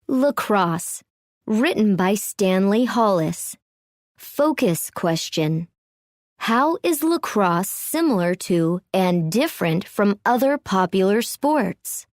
Lacrosse, written by Stanley Hollis. Focus question. How is lacrosse similar to and different from other popular sports?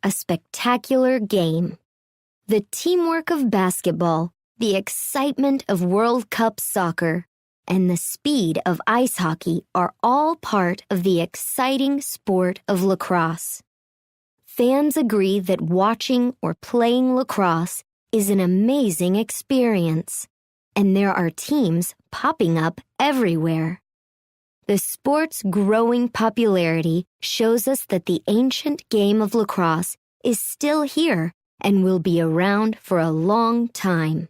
A spectacular game. The teamwork of basketball, the excitement of World Cup soccer, and the speed of ice hockey are all part of the exciting sport of lacrosse. Fans agree that watching or playing lacrosse is an amazing experience, and there are teams popping up everywhere. The sport's growing popularity shows us that the ancient game of lacrosse is still here and will be around for a long time.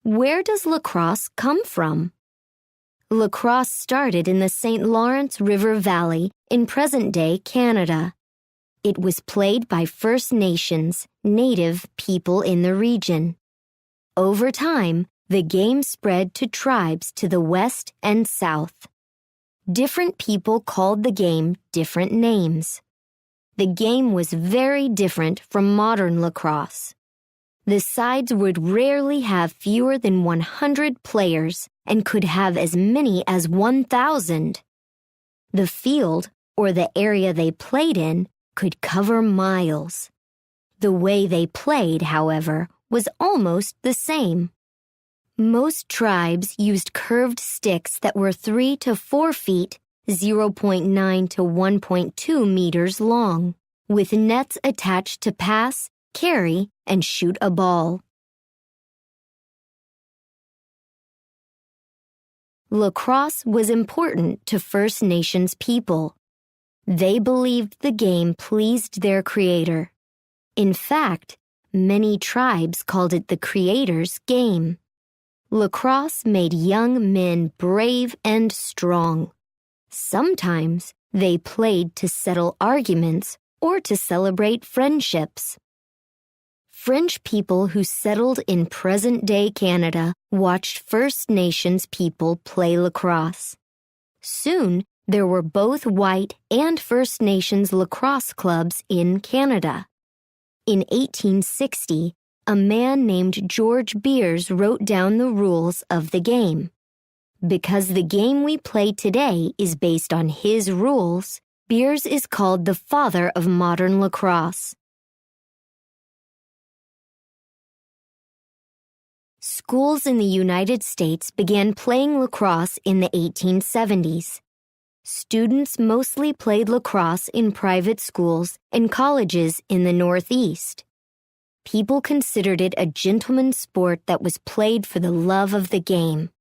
Where does lacrosse come from? Lacrosse started in the St. Lawrence River Valley in present-day Canada. It was played by First Nations, Native people in the region. Over time, the game spread to tribes to the west and south. Different people called the game different names. The game was very different from modern lacrosse. The sides would rarely have fewer than 100 players and could have as many as 1,000. The field, or the area they played in, could cover miles. The way they played, however, was almost the same. Most tribes used curved sticks that were 3 to 4 feet, 0.9 to 1.2 meters long, with nets attached to pass, carry, and shoot a ball. Lacrosse was important to First Nations people. They believed the game pleased their creator. In fact, many tribes called it the creator's game. Lacrosse made young men brave and strong. Sometimes they played to settle arguments or to celebrate friendships. French people who settled in present-day Canada watched First Nations people play lacrosse. Soon, there were both white and First Nations lacrosse clubs in Canada. In 1860, a man named George Beers wrote down the rules of the game. Because the game we play today is based on his rules, Beers is called the father of modern lacrosse. Schools in the United States began playing lacrosse in the 1870s. Students mostly played lacrosse in private schools and colleges in the Northeast. People considered it a gentleman's sport that was played for the love of the game.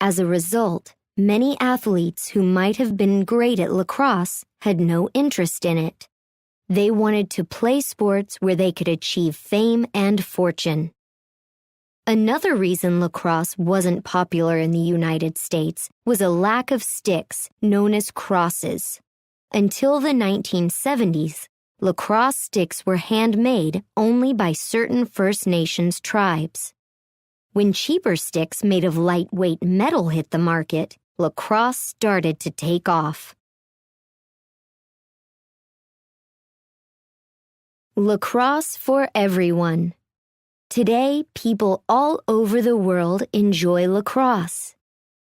As a result, many athletes who might have been great at lacrosse had no interest in it. They wanted to play sports where they could achieve fame and fortune. Another reason lacrosse wasn't popular in the United States was a lack of sticks known as crosses. Until the 1970s, lacrosse sticks were handmade only by certain First Nations tribes. When cheaper sticks made of lightweight metal hit the market, lacrosse started to take off. Lacrosse for everyone. Today, people all over the world enjoy lacrosse.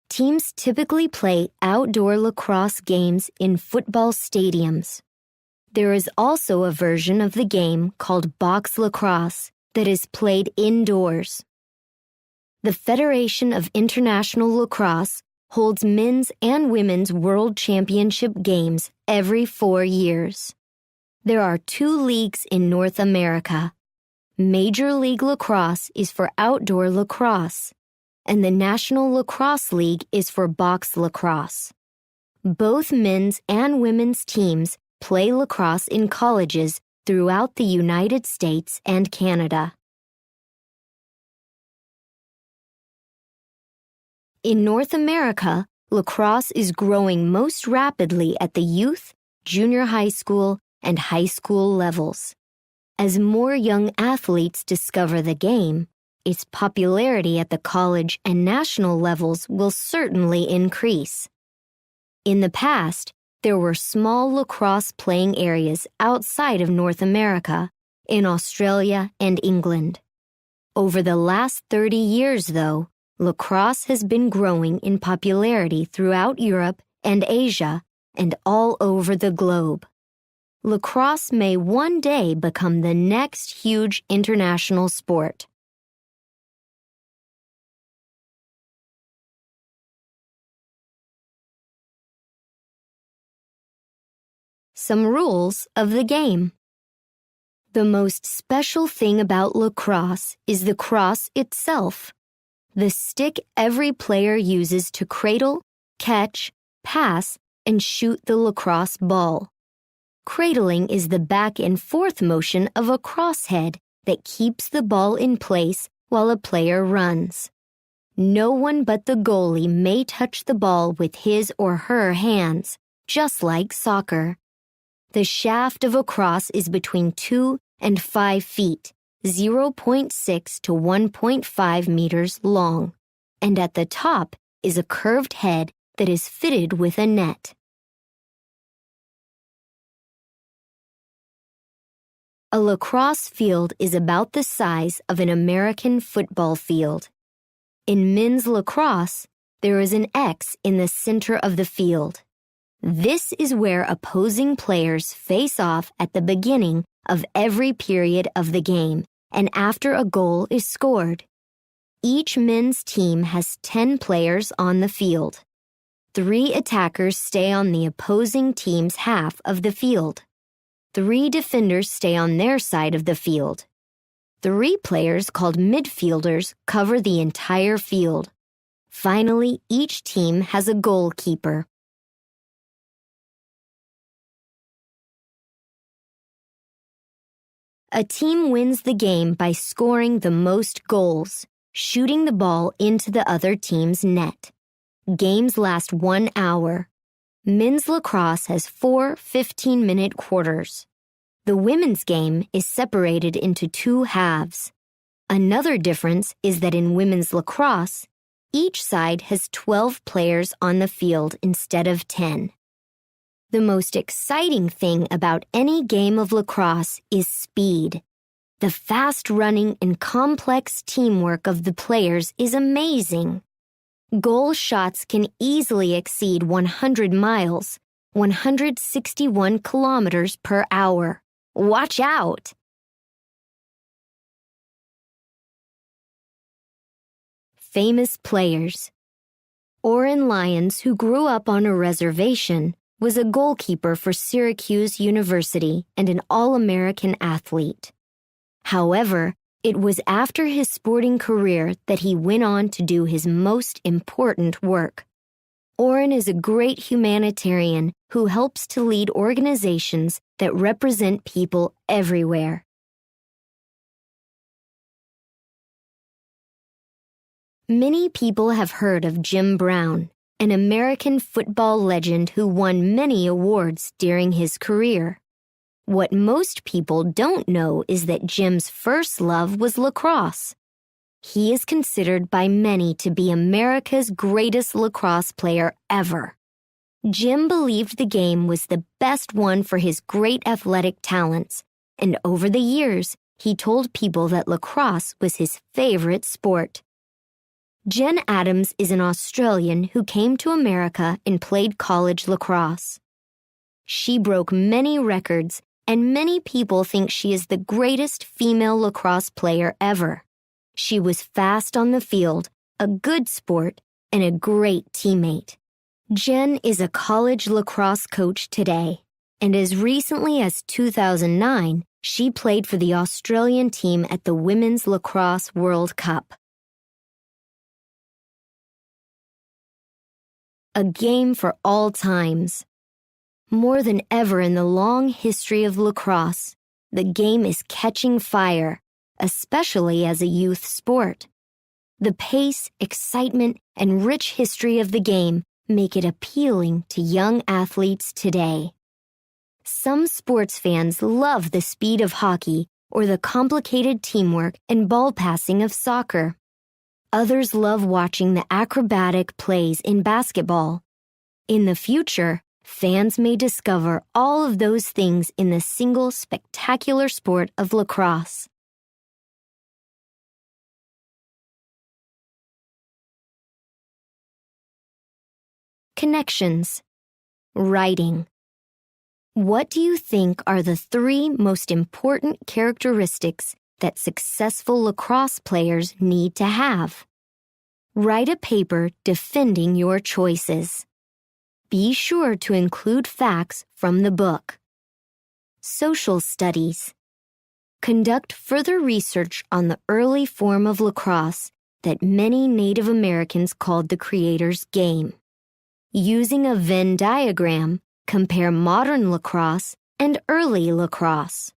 Teams typically play outdoor lacrosse games in football stadiums. There is also a version of the game called box lacrosse that is played indoors. The Federation of International Lacrosse holds men's and women's world championship games every 4 years. There are 2 leagues in North America. Major League Lacrosse is for outdoor lacrosse, and the National Lacrosse League is for box lacrosse. Both men's and women's teams play lacrosse in colleges throughout the United States and Canada. In North America, lacrosse is growing most rapidly at the youth, junior high school, and high school levels. As more young athletes discover the game, its popularity at the college and national levels will certainly increase. In the past, there were small lacrosse playing areas outside of North America, in Australia and England. Over the last 30 years, though, lacrosse has been growing in popularity throughout Europe and Asia and all over the globe. Lacrosse may one day become the next huge international sport. Some rules of the game. The most special thing about lacrosse is the crosse itself, the stick every player uses to cradle, catch, pass, and shoot the lacrosse ball. Cradling is the back and forth motion of a crosshead that keeps the ball in place while a player runs. No one but the goalie may touch the ball with his or her hands, just like soccer. The shaft of a crosse is between 2 and 5 feet, 0.6 to 1.5 meters long, and at the top is a curved head that is fitted with a net. A lacrosse field is about the size of an American football field. In men's lacrosse, there is an X in the center of the field. This is where opposing players face off at the beginning of every period of the game and after a goal is scored. Each men's team has 10 players on the field. 3 attackers stay on the opposing team's half of the field. 3 defenders stay on their side of the field. 3 players called midfielders cover the entire field. Finally, each team has a goalkeeper. A team wins the game by scoring the most goals, shooting the ball into the other team's net. Games last 1 hour. Men's lacrosse has 4 15-minute quarters. The women's game is separated into 2 halves. Another difference is that in women's lacrosse, each side has 12 players on the field instead of 10. The most exciting thing about any game of lacrosse is speed. The fast running and complex teamwork of the players is amazing. Goal shots can easily exceed 100 miles, 161 kilometers per hour. Watch out! Famous players. Oren Lyons, who grew up on a reservation, was a goalkeeper for Syracuse University and an All-American athlete. However, it was after his sporting career that he went on to do his most important work. Oren is a great humanitarian who helps to lead organizations that represent people everywhere. Many people have heard of Jim Brown, an American football legend who won many awards during his career. What most people don't know is that Jim's first love was lacrosse. He is considered by many to be America's greatest lacrosse player ever. Jim believed the game was the best one for his great athletic talents, and over the years, he told people that lacrosse was his favorite sport. Jen Adams is an Australian who came to America and played college lacrosse. She broke many records, and many people think she is the greatest female lacrosse player ever. She was fast on the field, a good sport, and a great teammate. Jen is a college lacrosse coach today, and as recently as 2009, she played for the Australian team at the Women's Lacrosse World Cup. A game for all times. More than ever in the long history of lacrosse, the game is catching fire, especially as a youth sport. The pace, excitement, and rich history of the game make it appealing to young athletes today. Some sports fans love the speed of hockey or the complicated teamwork and ball passing of soccer. Others love watching the acrobatic plays in basketball. In the future, fans may discover all of those things in the single spectacular sport of lacrosse. Connections. Writing. What do you think are the 3 most important characteristics that successful lacrosse players need to have? Write a paper defending your choices. Be sure to include facts from the book. Social studies. Conduct further research on the early form of lacrosse that many Native Americans called the creator's game. Using a Venn diagram, compare modern lacrosse and early lacrosse.